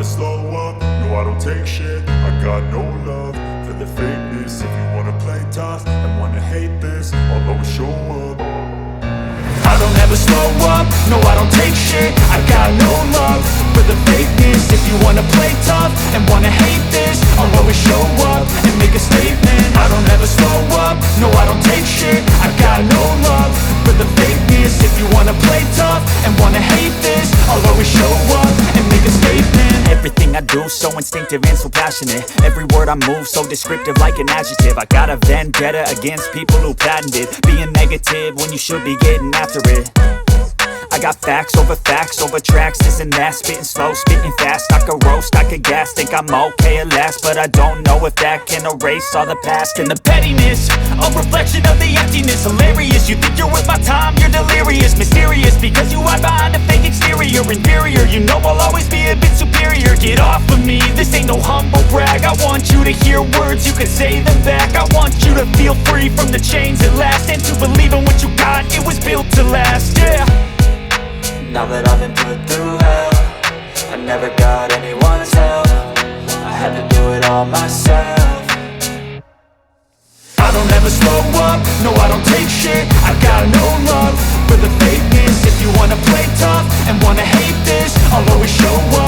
slow up, no I don't take shit. I got no love for the fakeness. If you wanna play tough and wanna hate this, I'll always show up. I don't ever slow up, no I don't take shit. I got no love for the fakeness. If you wanna play tough and wanna hate this, I'll always show up and make a statement. I don't ever slow up, no I don't take shit. I got no love for the fakeness. If you wanna play tough and wanna hate this, I'll always show up and make a statement. Everything I do so instinctive and so passionate. Every word I move so descriptive like an adjective. I got a vendetta against people who patented being negative when you should be getting after it. I got facts over tracks, this and that. Spitting slow, spitting fast, I could roast, I could gas. Think I'm okay at last, but I don't know if that can erase all the past. And the pettiness, a reflection of the emptiness. Hilarious, you think you're worth my time, you're delirious. Mysterious, because you hide behind a fake exterior. Inferior, you know I'll always be a bit superior. Get off of me, this ain't no humble brag. I want you to hear words, you can say them back. I want you to feel free from the chains at last, and to believe in what you got, it was built to last, yeah. Now that I've been put through hell, I never got anyone's help. I had to do it all myself. I don't ever slow up, no I don't take shit. I got no love for the fakeness. If you wanna play tough and wanna hate this, I'll always show up